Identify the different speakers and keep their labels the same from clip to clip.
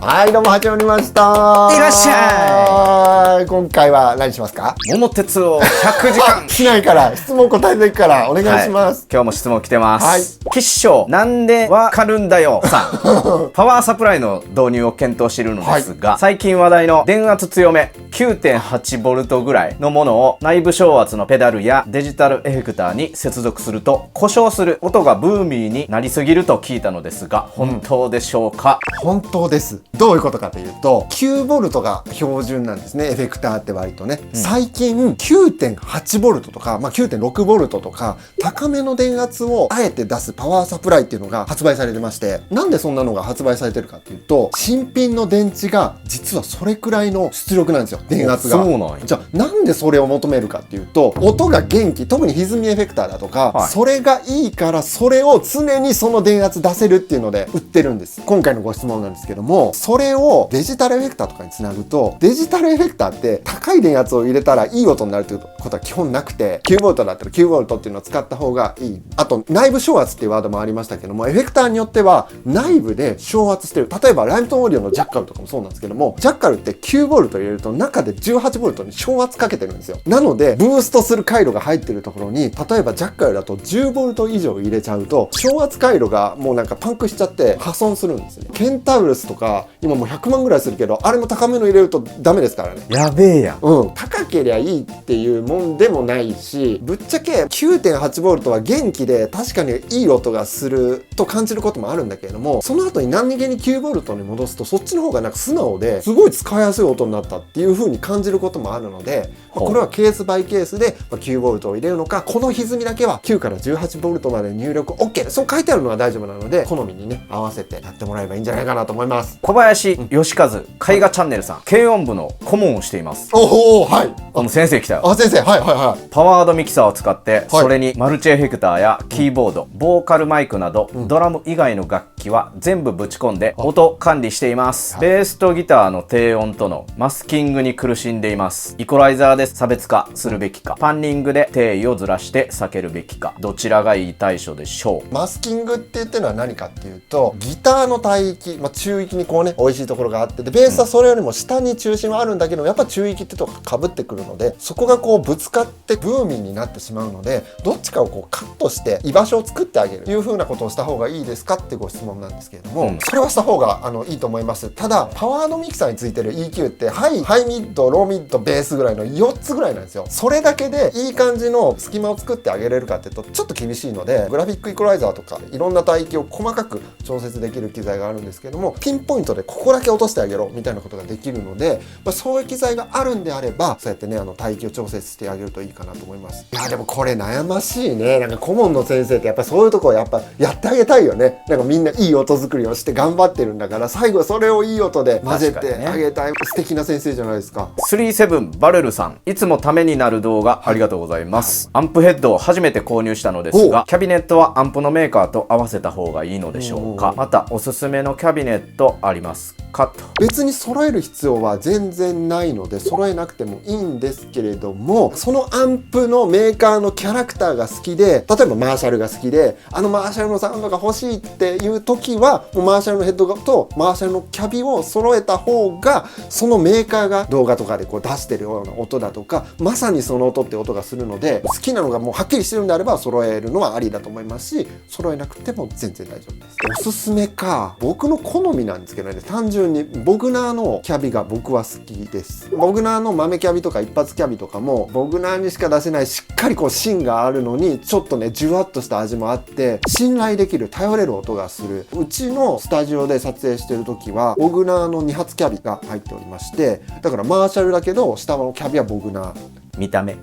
Speaker 1: はい、どうも始まりました。
Speaker 2: いらっしゃい。
Speaker 1: 今回は何しますか？
Speaker 2: 桃鉄を100時間
Speaker 1: しないから質問答えていくからお願いします、
Speaker 2: 今日も質問来てます。
Speaker 1: はい、
Speaker 2: 吉祥なんでわかるんだよさんパワーサプライの導入を検討しているのですが、最近話題の電圧強め 9.8V ぐらいのものを内部昇圧のペダルやデジタルエフェクターに接続すると故障する、音がブーミーになりすぎると聞いたのですが、本当でしょうか？
Speaker 1: 本当です。どういうことかというと 9V が標準なんですね。エフェクターって割とね、最近 9.8V とか、9.6V とか高めの電圧をあえて出すパワーサプライっていうのが発売されてまして、なんでそんなのが発売されてるかっていうと、新品の電池が実はそれくらいの出力なんですよ、電圧が。
Speaker 2: そうなんや。
Speaker 1: じゃあなんでそれを求めるかっていうと、音が元気、特に歪みエフェクターだとか、それがいいからそれを常にその電圧出せるっていうので売ってるんです。今回のご質問なんですけども、それをデジタルエフェクターとかにつなぐと、デジタルエフェクターって高い電圧を入れたらいい音になるということは基本なくて、 9V だったら 9V っていうのを使った方がいい。あと内部昇圧っていうワードもありましたけども、エフェクターによっては内部で昇圧してる。例えばライムトンオーディオのジャッカルとかもそうなんですけども、ジャッカルって 9V 入れると中で 18V に昇圧かけてるんですよ。なのでブーストする回路が入ってるところに、例えばジャッカルだと 10V 以上入れちゃうと昇圧回路がもうなんかパンクしちゃって破損するんですよね。ケンタウルスとか今もう100万ぐらいするけど、あれも高めの入れるとダメですからね。
Speaker 2: やべえやん。
Speaker 1: 高けりゃいいっていうもんでもないし、ぶっちゃけ 9.8V は元気で確かにいい音がすると感じることもあるんだけれども、その後に何気に 9V に戻すとそっちの方がなんか素直ですごい使いやすい音になったっていう風に感じることもあるので、これはケースバイケースで 9V を入れるのか、この歪みだけは9から 18V まで入力 OK、 そう書いてあるのは大丈夫なので、好みにね合わせてやってもらえばいいんじゃないかなと思います。
Speaker 2: 小林義和絵画チャンネルさん、軽音部の顧問をしています。
Speaker 1: おお、はい。
Speaker 2: 先生来たよ。
Speaker 1: 先生、はいはいはい。
Speaker 2: パワードミキサーを使って、それにマルチエフェクターやキーボード、ボーカルマイクなど、ドラム以外の楽器は全部ぶち込んで音管理しています。ベースとギターの低音とのマスキングに苦しんでいます。イコライザーで差別化するべきか、パンニングで定位をずらして避けるべきか、どちらがいい対処でしょう？
Speaker 1: マスキングって言ってるのは何かっていうと、ギターの帯域、中域にこうね美味しいところがあって、でベースはそれよりも下に中心はあるんだけど、やっぱ中域ってとこかぶってくるので、そこがこうぶつかってブーミーになってしまうので、どっちかをこうカットして居場所を作ってあげるという風なことをした方がいいですかってご質問なんですけれども、それはした方がいいと思います。ただパワードミキサーについてる EQ ってハイミッド、ローミッド、ベースぐらいの4つぐらいなんですよ。それだけでいい感じの隙間を作ってあげれるかっていうとちょっと厳しいので、グラフィックイコライザーとかいろんな帯域を細かく調節できる機材があるんですけども、ピンポイントでここだけ落としてあげろみたいなことができるので、そういう機材があるんであれば、そうやってね帯域を調節してあげるといいかなと思います。いやでもこれ悩ましいね。なんか顧問の先生ってやっぱそういうところやっぱやってあげたいよね。なんかみんないい音作りをして頑張ってるんだから、最後それをいい音で混ぜてあげたい、素敵な先生じゃないですか。
Speaker 2: 37バレルさん、いつもためになる動画ありがとうございます。アンプヘッドを初めて購入したのですが、キャビネットはアンプのメーカーと合わせた方がいいのでしょうか？またおすすめのキャビネットありますかと。
Speaker 1: 別に揃える必要は全然ないので揃えなくてもいいんですけれども、そのアンプのメーカーのキャラクターが好きで、例えばマーシャルが好きでマーシャルのサウンドが欲しいっていう時は、もうマーシャルのヘッドとマーシャルのキャビを揃えた方が、そのメーカーが動画とかでこう出してるような音だとか、まさにその音って音がするので、好きなのがもうはっきりしてるんであれば揃えるのはありだと思いますし、揃えなくても全然大丈夫です。おすすめか、僕の好みなんですけどね、単純にボグナーのキャビが僕は好きです。ボグナーの豆キャビとか一発キャビとかもボグナーにしか出せないしっかりこう芯があるのに、ちょっとねじゅわっとした味もあって信頼できる頼れる音がする。うちのスタジオで撮影してる時はボグナーの2発キャビが入っておりまして、だからマーシャルだけど下のキャビはボグナー。
Speaker 2: 見た目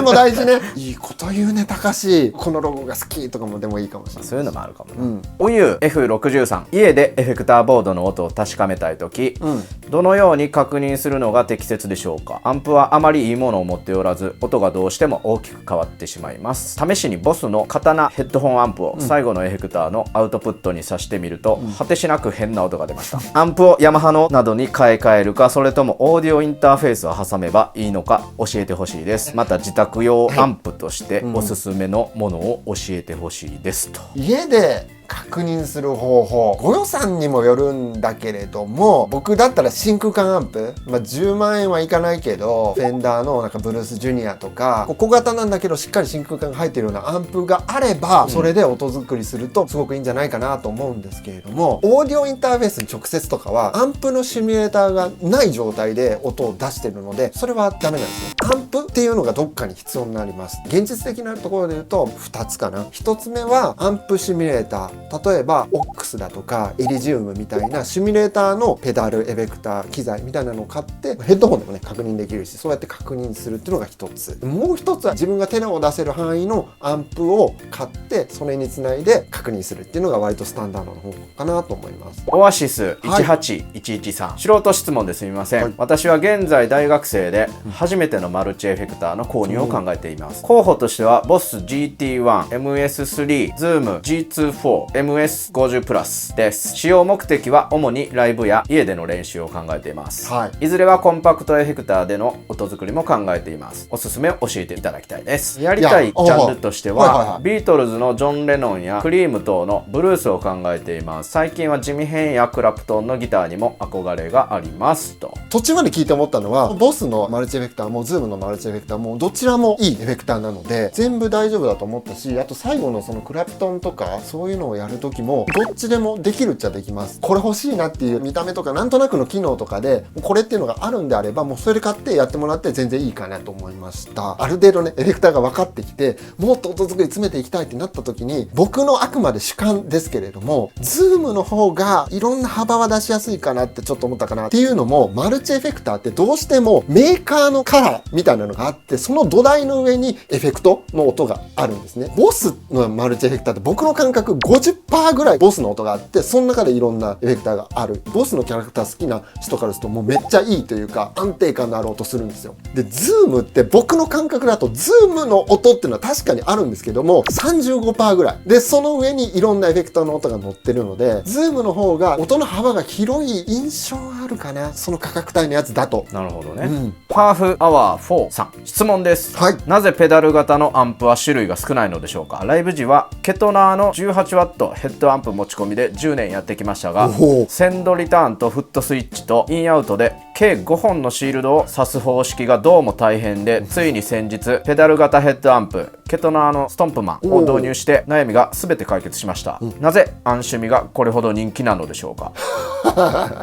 Speaker 1: も大事ね。いいこと言うね、たかし。このロゴが好きとかもでもいいかもしれない。
Speaker 2: そういうのもあるかもな。おゆ F63、家でエフェクターボードの音を確かめたいとき、どのように確認するのが適切でしょうか？アンプはあまりいいものを持っておらず、音がどうしても大きく変わってしまいます。試しにボスの刀ヘッドホンアンプを最後のエフェクターのアウトプットに挿してみると、果てしなく変な音が出ました。アンプをヤマハのなどに買い替えるか、それともオーディオインターフェースを挟めばいいのか教えてほしいです。また自宅用アンプとしておすすめのものを教えてほしいですと。
Speaker 1: 家で確認する方法、ご予算にもよるんだけれども、僕だったら真空管アンプ、10万円はいかないけどフェンダーのなんかブルースジュニアとか小型なんだけどしっかり真空管が入っているようなアンプがあれば、それで音作りするとすごくいいんじゃないかなと思うんですけれども、オーディオインターフェースに直接とかはアンプのシミュレーターがない状態で音を出してるので、それはダメなんですね。アンプっていうのがどっかに必要になります。現実的なところで言うと2つかな。1つ目はアンプシミュレーター、例えばオックスだとかエリジウムみたいなシミュレーターのペダルエフェクター機材みたいなのを買ってヘッドホンでもね確認できるし、そうやって確認するっていうのが1つ。もう1つは自分が手を出せる範囲のアンプを買ってそれにつないで確認するっていうのが割とスタンダードの方法かなと思います。
Speaker 2: オアシス18113、素人質問ですみません、私は現在大学生で初めてのマルチエフェクターの購入を考えています。候補としては BOSS GT1、MS3、Zoom G24、MS50 プラスです。使用目的は主にライブや家での練習を考えています。いずれはコンパクトエフェクターでの音作りも考えています。おすすめを教えていただきたいです。やりたいジャンルとしてはビートルズのジョン・レノンやクリーム等のブルースを考えています。最近はジミヘンやクラプトンのギターにも憧れがありますと。
Speaker 1: 途中まで聞いて思ったのは、ボスのマルチエフェクターもズームのマルチエフェクターもどちらもいいエフェクターなので全部大丈夫だと思ったし、あと最後のそのクラプトンとかそういうのをやる時もどっちでもできるっちゃできます。これ欲しいなっていう見た目とかなんとなくの機能とかでこれっていうのがあるんであれば、もうそれで買ってやってもらって全然いいかなと思いました。ある程度ねエフェクターが分かってきてもっと音作り詰めていきたいってなった時に、僕のあくまで主観ですけれどもズームの方がいろんな幅は出しやすいかなってちょっと思ったかなっていうのも、マルチエフェクターってどうしてもメーカーのカラーみたいなのがあって、その土台の上にエフェクトの音があるんですね。ボスのマルチエフェクターって僕の感覚 50% ぐらいボスの音があって、その中でいろんなエフェクターがある。ボスのキャラクター好きな人からするともうめっちゃいいというか安定感のある音するんですよ。でズームって僕の感覚だとズームの音っていうのは確かにあるんですけども 35% ぐらいで、その上にいろんなエフェクターの音が乗ってるので、ズームの方が音の幅が広い印象あるかな、その価格帯のやつだと。
Speaker 2: なるほどね、ハーフアワー4さん、質問です、
Speaker 1: はい、
Speaker 2: なぜペダル型のアンプは種類が少ないのでしょうか。ライブ時はケトナーの 18W ヘッドアンプ持ち込みで10年やってきましたが、センドリターンとフットスイッチとインアウトで計5本のシールドを挿す方式がどうも大変で、ついに先日ペダル型ヘッドアンプケトナーのストンプマンを導入して悩みが全て解決しました、なぜアン趣味がこれほど人気なのでしょうか。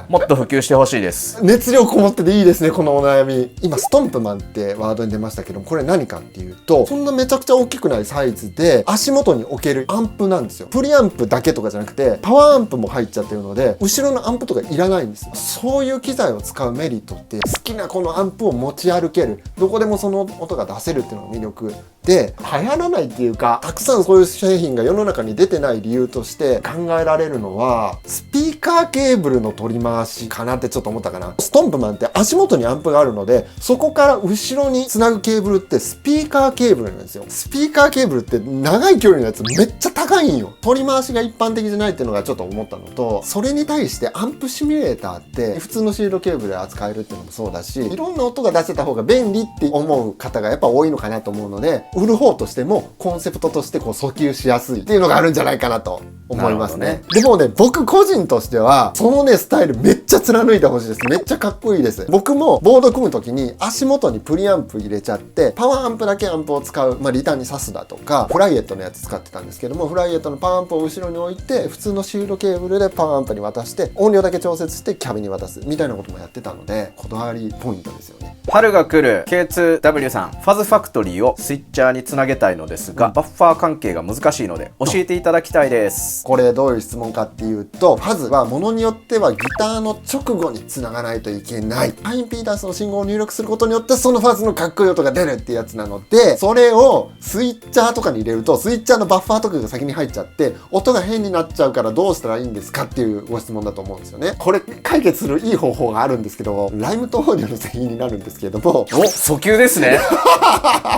Speaker 2: もっと普及してほしいです。
Speaker 1: 熱量こもってていいですねこのお悩み。今ストンプマンってワードに出ましたけど、これ何かっていうと、そんなめちゃくちゃ大きくないサイズで足元に置けるアンプなんですよ。プリアンプだけとかじゃなくてパワーアンプも入っちゃってるので、後ろのアンプとかいらないんですよ。そういう機材を使うメリットって、好きなこのアンプを持ち歩ける、どこでもその音が出せるっていうのが魅力で、流行らないっていうか、たくさんそういう製品が世の中に出てない理由として考えられるのは、スピーカーケーブルの取り回しかなってちょっと思ったかな。ストンプマンって足元にアンプがあるので、そこから後ろにつなぐケーブルってスピーカーケーブルなんですよ。スピーカーケーブルって長い距離のやつめっちゃ高いんよ。取り回しが一般的じゃないっていうのがちょっと思ったのと、それに対してアンプシミュレーターって普通のシールドケーブルで扱えるっていうのもそうだし、いろんな音が出せた方が便利って思う方がやっぱ多いのかなと思うので、売る方としてもコンセプトとしてこう訴求しやすいっていうのがあるんじゃないかなと思いますね。でもね、僕個人としてはそのねスタイルめっちゃ貫いてほしいです。めっちゃかっこいいです。僕もボード組む時に足元にプリアンプ入れちゃって、パワーアンプだけアンプを使う、リターンに挿すだとか、フライエットのやつ使ってたんですけども、フライエットのパワーアンプを後ろに置いて普通のシールドケーブルでパワーアンプに渡して音量だけ調節してキャビに渡すみたいなこともやってたので、こだわりポイントですよね。
Speaker 2: 春が来る K2W さん、ファズファクトリーをスイッチャーにつなげたいのですが、バッファー関係が難しいので教えていただきたいです。
Speaker 1: これどういう質問かっていうと、ファズはものによってはギターの直後につながないといけない、ハイインピーダンスの信号を入力することによってそのファズのかっこいい音が出るってやつなので、それをスイッチャーとかに入れるとスイッチャーのバッファーとかが先に入っちゃって音が変になっちゃうからどうしたらいいんですかっていうご質問だと思うんですよね。これ解決するいい方法があるんですけど、ライムトーンオーディオの製品になるんですけれども、
Speaker 2: 訴求ですね。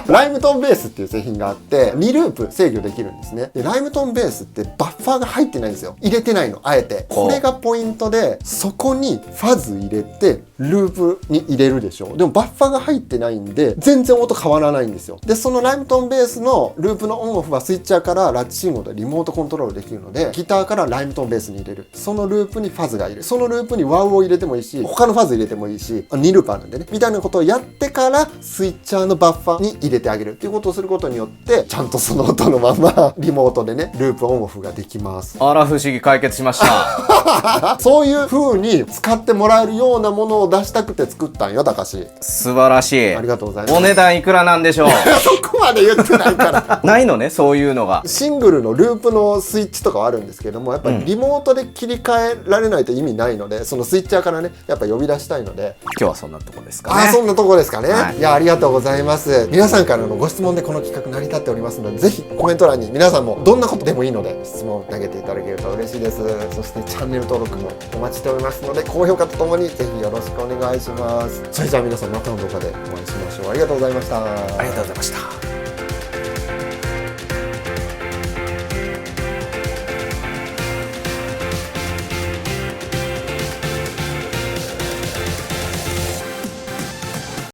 Speaker 1: ライムトーンベースっていう製品があって2ループ制御できるんですね。でライムトーンベースってバッファファーが入ってないんですよ。入れてないの、あえて。これがポイントで、そこにファズ入れてループに入れるでしょ。でもバッファーが入ってないんで全然音変わらないんですよ。でそのライムトーンベースのループのオンオフはスイッチャーからラッチ信号でリモートコントロールできるので、ギターからライムトーンベースに入れる、そのループにファズがいる、そのループにワウを入れてもいいし、他のファズ入れてもいいし、2ループあるんでね、みたいなことをやってからスイッチャーのバッファーに入れてあげるっていうことをすることによって、ちゃんとその音のままリモートでねループオンオフができます。
Speaker 2: あら不思議解決しました
Speaker 1: そういう風に使ってもらえるようなものを出したくて作ったんよ、たかし。
Speaker 2: 素晴らしい。
Speaker 1: ありがとうございます。
Speaker 2: お値段いくらなんでしょう
Speaker 1: そこまで言ってないから
Speaker 2: ないのね、そういうのが。
Speaker 1: シングルのループのスイッチとかはあるんですけども、やっぱりリモートで切り替えられないと意味ないので、そのスイッチャーからねやっぱ呼び出したいので。
Speaker 2: 今日はそんなとこですかね。
Speaker 1: そんなとこですかね、
Speaker 2: はい、
Speaker 1: いやありがとうございます。皆さんからのご質問でこの企画成り立っておりますので、ぜひコメント欄に皆さんもどんなことでもいいので質問投げていただけると嬉しいです。そしてチャンネル登録もお待ちしておりますので、高評価とともにぜひよろしくお願いします。それじゃあ皆さんまたの動画でお会いしましょう。ありがとうございました。
Speaker 2: ありがとうございました。